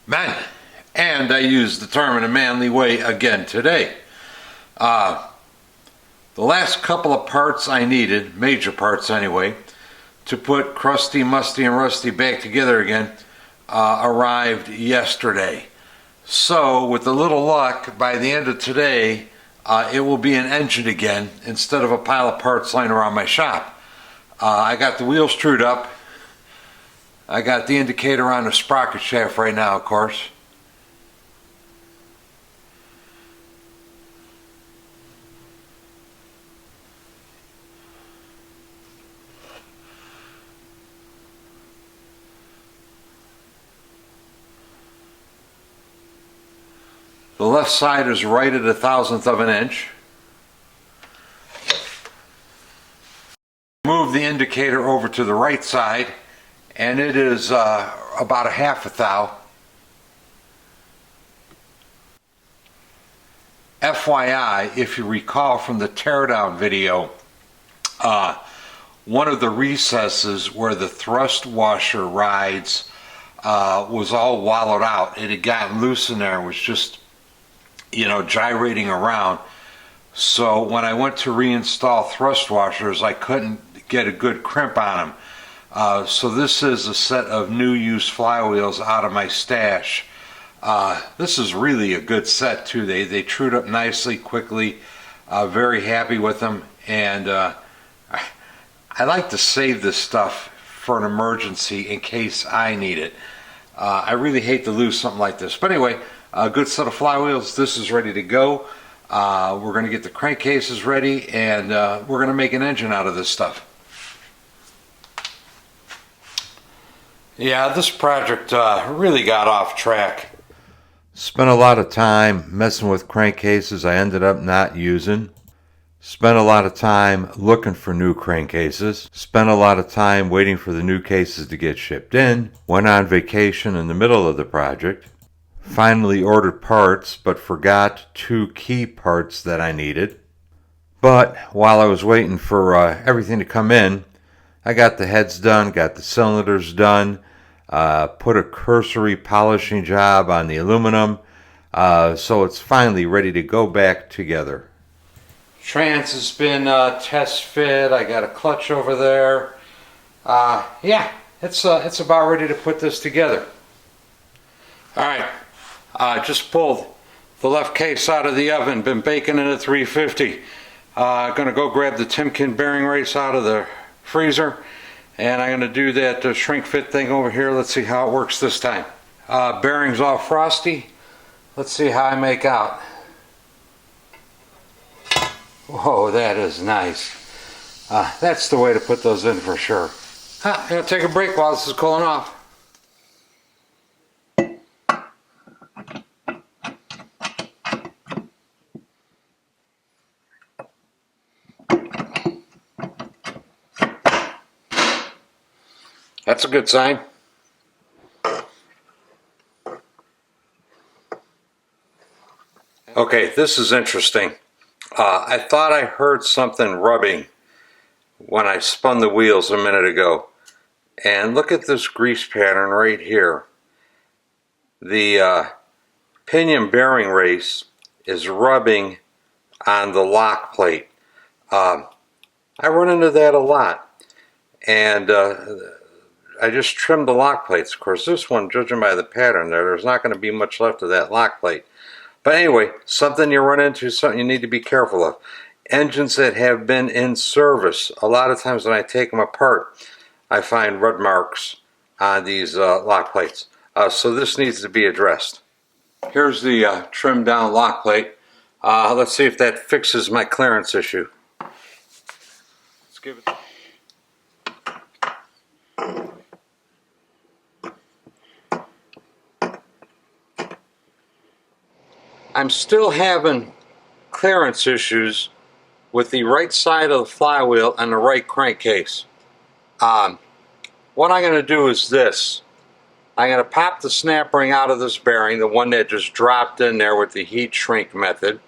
Men, and I used the term in a manly way again today. The last couple of parts I needed, major parts anyway, to put Crusty, Musty, and Rusty back together again, arrived yesterday. So, with a little luck, by the end of today, it will be an engine again instead of a pile of parts lying around my shop. I got the wheels trued up. I got the indicator on the sprocket shaft right now, of course. The left side is right at 1/1000th of an inch. Move the indicator over to the right side, and it is about 1/2 thou. FYI, if you recall from the teardown video, one of the recesses where the thrust washer rides was all wallowed out. It had gotten loose in there and was just, gyrating around. So when I went to reinstall thrust washers, I couldn't get a good crimp on them. So this is a set of new use flywheels out of my stash. This is really a good set too. They trued up nicely, quickly. Very happy with them, and I like to save this stuff for an emergency in case I need it. I really hate to lose something like this. But anyway, a good set of flywheels. This is ready to go. We're going to get the crankcases ready, and we're going to make an engine out of this stuff. Yeah, this project really got off track. Spent a lot of time messing with crankcases I ended up not using. Spent a lot of time looking for new crankcases. Spent a lot of time waiting for the new cases to get shipped in. Went on vacation in the middle of the project. Finally ordered parts, but forgot 2 key parts that I needed. But while I was waiting for everything to come in, I got the heads done, got the cylinders done, put a cursory polishing job on the aluminum, so it's finally ready to go back together. Trans has been test fit. I got a clutch over there. Yeah, it's about ready to put this together. All right, just pulled the left case out of the oven. Been baking it at 350. Gonna go grab the Timken bearing race out of the freezer, and I'm gonna do that shrink fit thing over here. Let's see how it works this time. Bearings all frosty. Let's see how I make out. Whoa, that is nice. That's the way to put those in for sure. I'm gonna take a break while this is cooling off. That's a good sign. Okay, this is interesting. I thought I heard something rubbing when I spun the wheels a minute ago. And look at this grease pattern right here. The pinion bearing race is rubbing on the lock plate. I run into that a lot. And I just trimmed the lock plates. Of course, this one, judging by the pattern there's not going to be much left of that lock plate. But anyway, something you run into, something you need to be careful of. Engines that have been in service, a lot of times when I take them apart, I find rub marks on these lock plates. So this needs to be addressed. Here's the trimmed down lock plate. Let's see if that fixes my clearance issue. Let's give it. I'm still having clearance issues with the right side of the flywheel and the right crankcase. What I'm going to do is this. I'm going to pop the snap ring out of this bearing, the one that just dropped in there with the heat shrink method.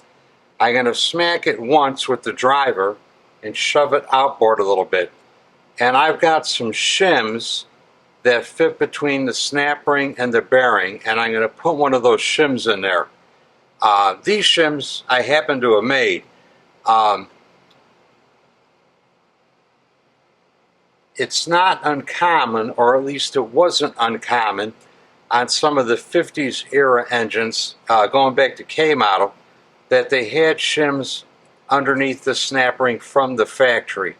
I'm going to smack it once with the driver and shove it outboard a little bit. And I've got some shims that fit between the snap ring and the bearing, and I'm going to put one of those shims in there. These shims I happen to have made. It's not uncommon, or at least it wasn't uncommon, on some of the 50s era engines, going back to K model, that they had shims underneath the snap ring from the factory.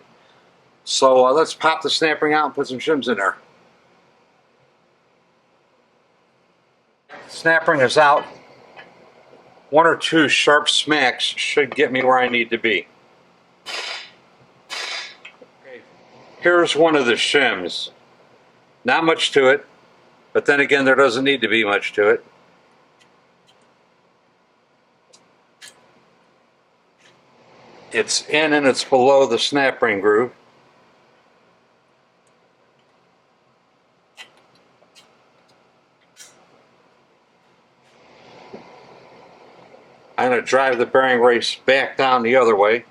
So let's pop the snap ring out and put some shims in there. Snap ring is out. One or two sharp smacks should get me where I need to be. Okay. Here's one of the shims. Not much to it, but then again there doesn't need to be much to it. It's in and it's below the snap ring groove. I'm going to drive the bearing race back down the other way.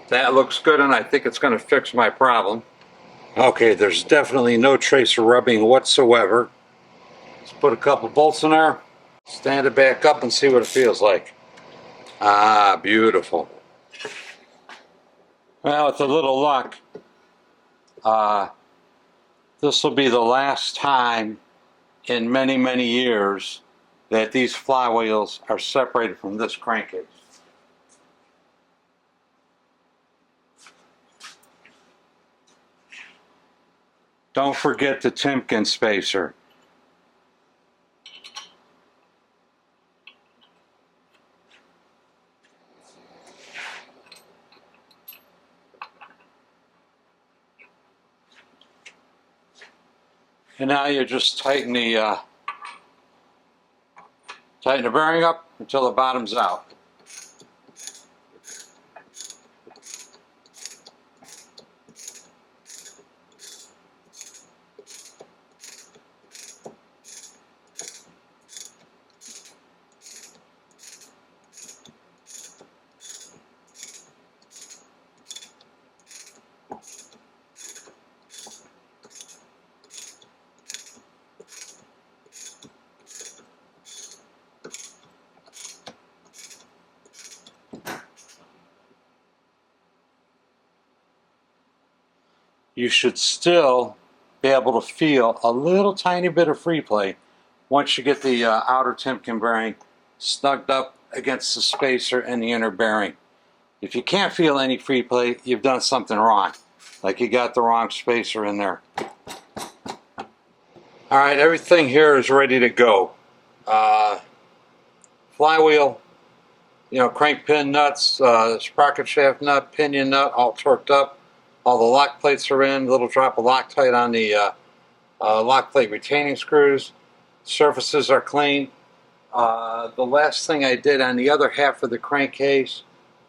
That looks good, and I think it's going to fix my problem. Okay, there's definitely no trace of rubbing whatsoever. Let's put a couple bolts in there, stand it back up and see what it feels like. Ah, beautiful. Well, with a little luck, this will be the last time in many, many years that these flywheels are separated from this crankcase. Don't forget the Timken spacer. And now you just tighten the bearing up until the bottom's out. You should still be able to feel a little tiny bit of free play once you get the outer Timken bearing snugged up against the spacer and the inner bearing. If you can't feel any free play, you've done something wrong. Like you got the wrong spacer in there. Alright, everything here is ready to go. Flywheel, crank pin nuts, sprocket shaft nut, pinion nut, all torqued up. All the lock plates are in, a little drop of Loctite on the lock plate retaining screws. Surfaces are clean. The last thing I did on the other half of the crankcase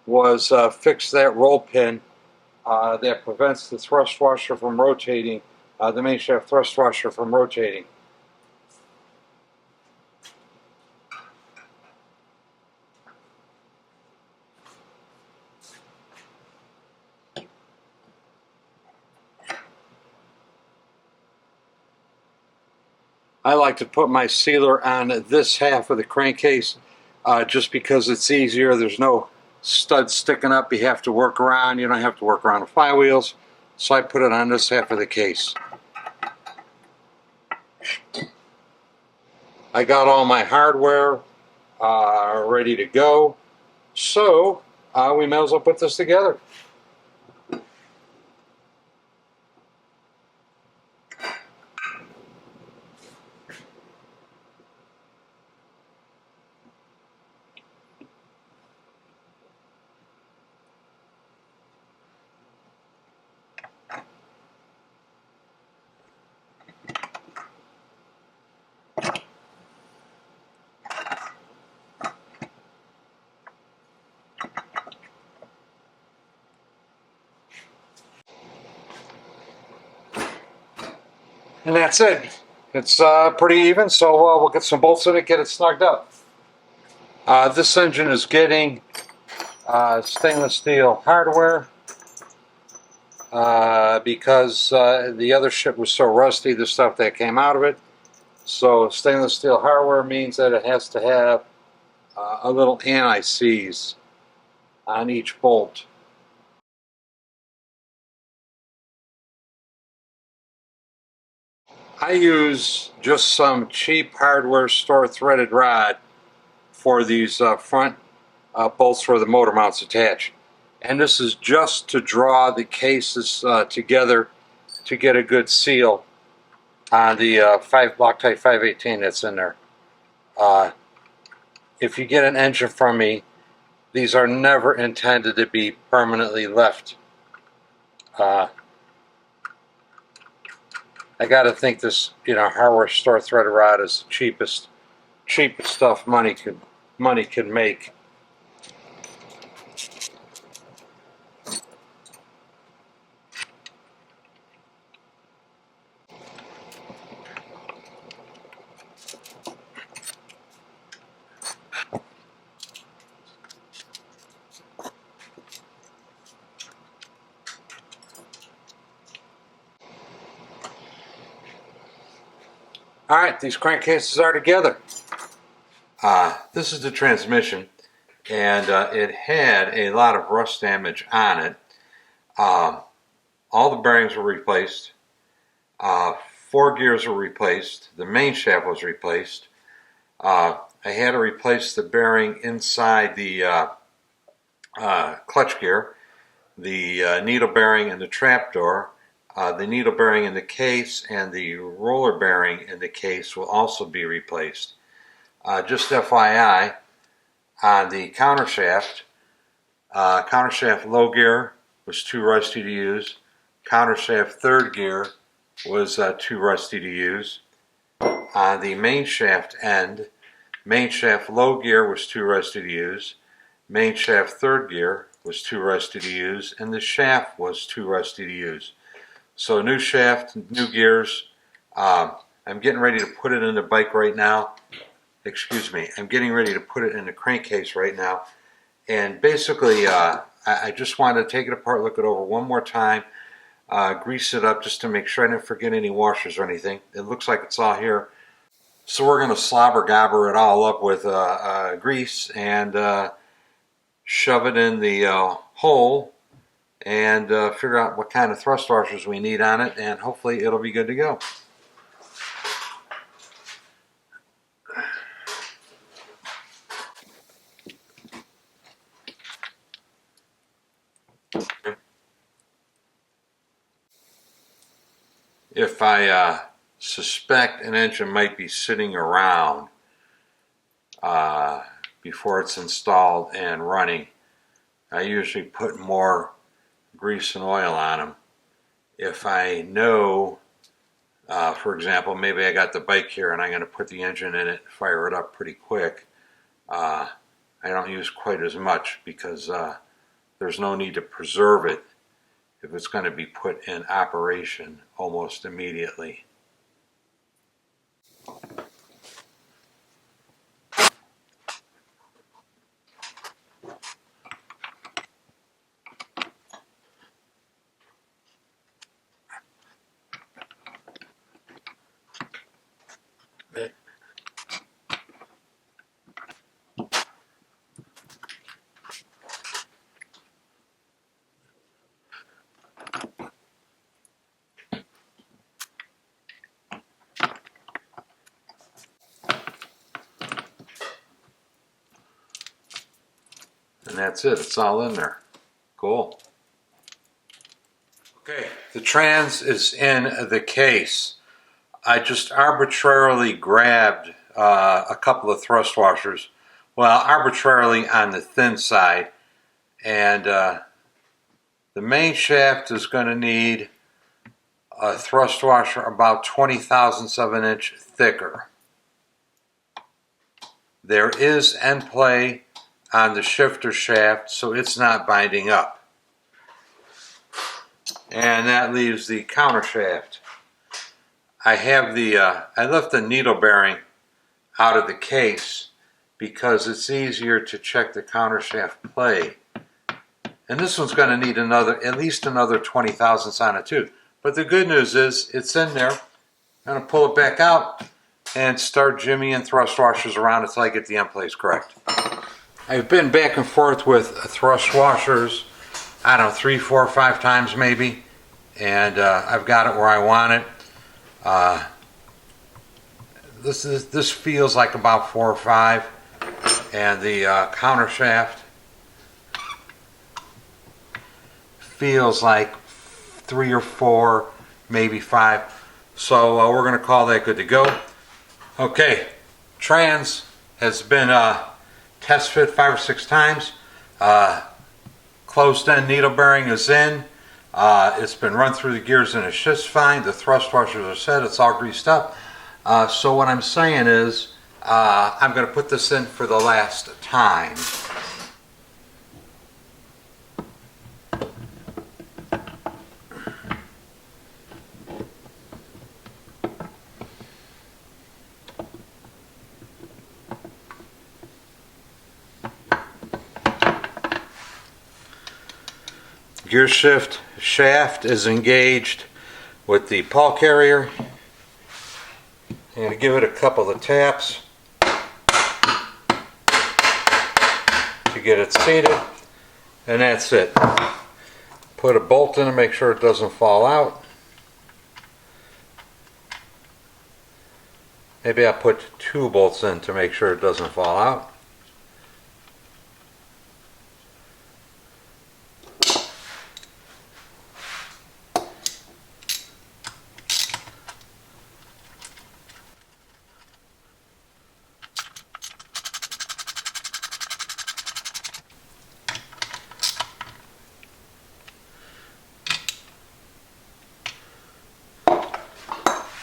was fix that roll pin that prevents the thrust washer from rotating, the main shaft thrust washer from rotating. I like to put my sealer on this half of the crankcase just because it's easier. There's no stud sticking up you have to work around. You don't have to work around the flywheels. So I put it on this half of the case. I got all my hardware ready to go. So we may as well put this together. And that's it. It's pretty even, so we'll get some bolts in it, get it snugged up. This engine is getting Stainless steel hardware. Because the other ship was so rusty, the stuff that came out of it. So stainless steel hardware means that it has to have a little anti-seize on each bolt. I use just some cheap hardware store threaded rod for these front bolts where the motor mounts attach. And this is just to draw the cases together to get a good seal on the Loctite 518 that's in there. If you get an engine from me, these are never intended to be permanently left. I gotta think this, hardware store threaded rod is the cheapest stuff money can make. Alright, these crankcases are together. This is the transmission, and it had a lot of rust damage on it. All the bearings were replaced. 4 gears were replaced. The main shaft was replaced. I had to replace the bearing inside the clutch gear, the needle bearing in the trapdoor. The needle bearing in the case and the roller bearing in the case will also be replaced. Just FYI, on the countershaft low gear was too rusty to use. Countershaft third gear was too rusty to use. On the main shaft end, main shaft low gear was too rusty to use. Main shaft third gear was too rusty to use, and the shaft was too rusty to use. So new shaft, new gears. I'm getting ready to put it in the bike right now. Excuse me, I'm getting ready to put it in the crankcase right now. And basically, I just wanted to take it apart, look it over one more time, grease it up just to make sure I didn't forget any washers or anything. It looks like it's all here. So we're going to slobber gobber it all up with grease and shove it in the hole and figure out what kind of thrust washers we need on it, and hopefully it'll be good to go. If I suspect an engine might be sitting around before it's installed and running, I usually put more grease and oil on them. If I know, for example, maybe I got the bike here and I'm going to put the engine in it, fire it up pretty quick, I don't use quite as much because there's no need to preserve it if it's going to be put in operation almost immediately. And that's it, it's all in there. Cool. Okay, the trans is in the case. I just arbitrarily grabbed a couple of thrust washers, well, arbitrarily on the thin side, and the main shaft is going to need a thrust washer about 20 thousandths of an inch thicker. There is end play on the shifter shaft, so it's not binding up. And that leaves the counter shaft. I left the needle bearing out of the case because it's easier to check the counter shaft play And this one's going to need at least another 20 thousandths on it too. But the good news is it's in there. I'm going to pull it back out and start jimmying thrust washers around until I get the end place correct. I've been back and forth with thrust washers, I don't know, 3, 4, 5 times maybe, and I've got it where I want it. This feels like about 4 or 5, and the counter shaft feels like 3 or 4, maybe 5. So we're going to call that good to go. Okay, trans has been test fit 5 or 6 times. Closed end needle bearing is in. It's been run through the gears and it's just fine. The thrust washers are set. It's all greased up. So what I'm saying is I'm going to put this in for the last time. Gear shift shaft is engaged with the pawl carrier. I'm going to give it a couple of taps to get it seated, and that's it. Put a bolt in to make sure it doesn't fall out. Maybe I'll put 2 bolts in to make sure it doesn't fall out.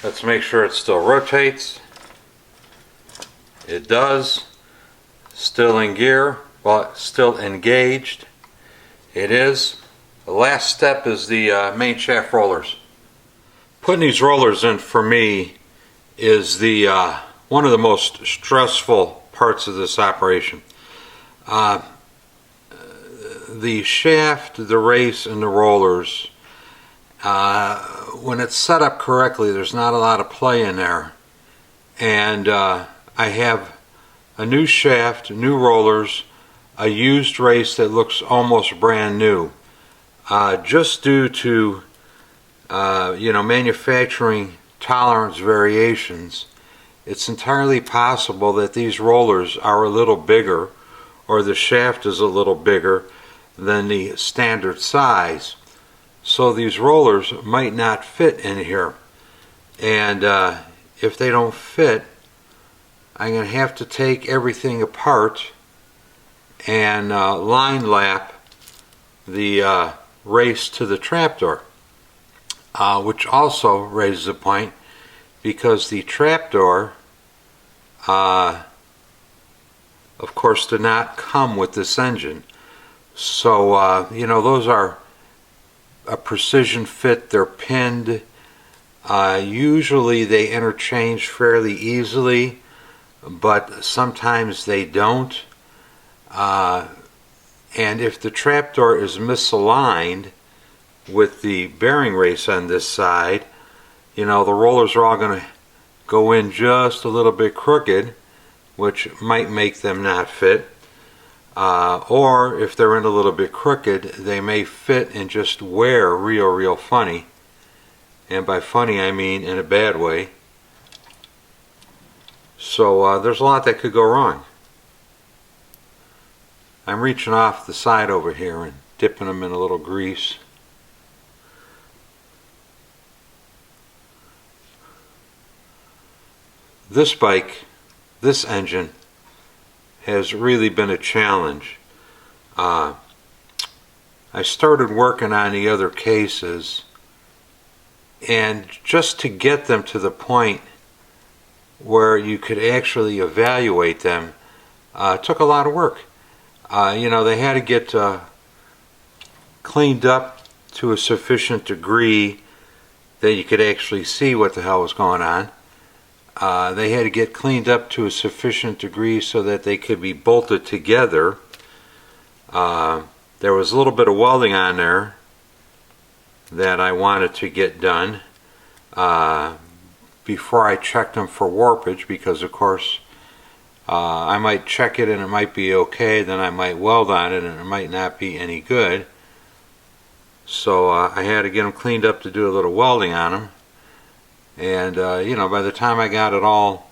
Let's make sure it still rotates. It does. Still in gear, well, still engaged. It is. The last step is the main shaft rollers. Putting these rollers in for me is the one of the most stressful parts of this operation. The shaft, the race, and the rollers, when it's set up correctly, there's not a lot of play in there. And I have a new shaft, new rollers, a used race that looks almost brand new. Just due to manufacturing tolerance variations, it's entirely possible that these rollers are a little bigger, or the shaft is a little bigger than the standard size. So these rollers might not fit in here, and if they don't fit, I'm going to have to take everything apart and line lap the race to the trapdoor, which also raises a point because the trapdoor of course did not come with this engine. So those are a precision fit. They're pinned. Usually they interchange fairly easily, but sometimes they don't. And if the trapdoor is misaligned with the bearing race on this side, the rollers are all going to go in just a little bit crooked, which might make them not fit. Or if they're in a little bit crooked, they may fit and just wear real funny. And by funny I mean in a bad way. So there's a lot that could go wrong. I'm reaching off the side over here and dipping them in a little grease. This bike, this engine, has really been a challenge. I started working on the other cases, and just to get them to the point where you could actually evaluate them took a lot of work. They had to get cleaned up to a sufficient degree that you could actually see what the hell was going on. They had to get cleaned up to a sufficient degree so that they could be bolted together. there was a little bit of welding on there that I wanted to get done before I checked them for warpage, because of course I might check it and it might be okay, then I might weld on it and it might not be any good. So I had to get them cleaned up to do a little welding on them. And you know, by the time I got it all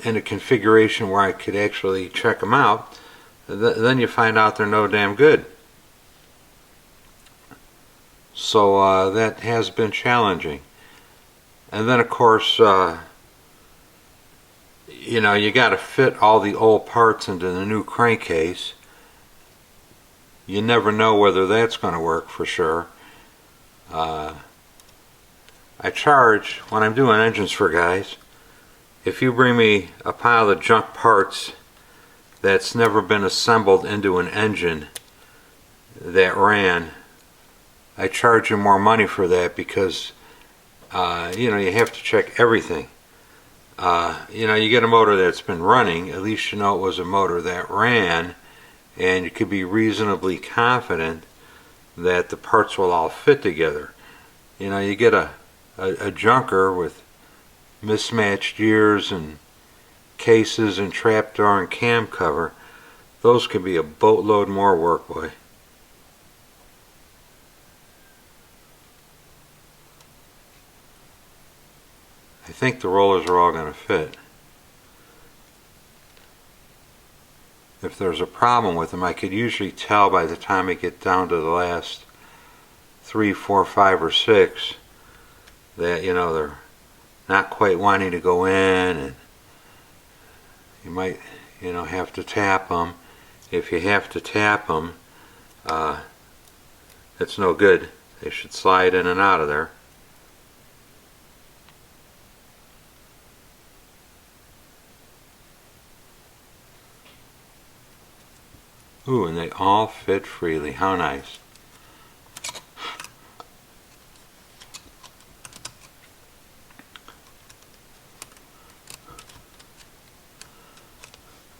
in a configuration where I could actually check them out, then you find out they're no damn good. So that has been challenging. And then of course, you know, you got to fit all the old parts into the new crankcase. You never know whether that's going to work for sure. I charge, when I'm doing engines for guys, if you bring me a pile of junk parts that's never been assembled into an engine that ran, I charge you more money for that, because you know, you have to check everything. You know, you get a motor that's been running, at least you know it was a motor that ran, and you could be reasonably confident that the parts will all fit together. You know, you get a junker with mismatched gears and cases and trapdoor and cam cover, those can be a boatload more work, boy. I think the rollers are all going to fit. If there's a problem with them, I could usually tell by the time I get down to the last 3, 4, 5, or 6 that, you know, they're not quite wanting to go in, and you might, you know, have to tap them. If you have to tap them, it's no good. They should slide in and out of there. Ooh, and they all fit freely. How nice.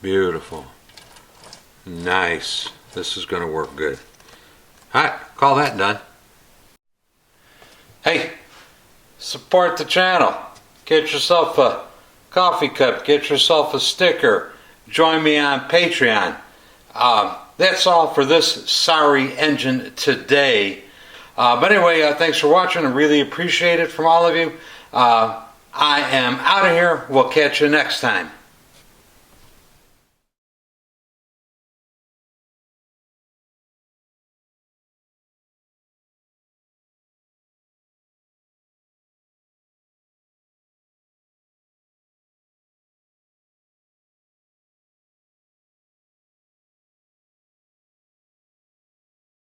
Beautiful. Nice. This is going to work good. Alright, call that done. Hey, support the channel. Get yourself a coffee cup. Get yourself a sticker. Join me on Patreon. That's all for this sorry engine today. But anyway, thanks for watching. I really appreciate it from all of you. I am out of here. We'll catch you next time.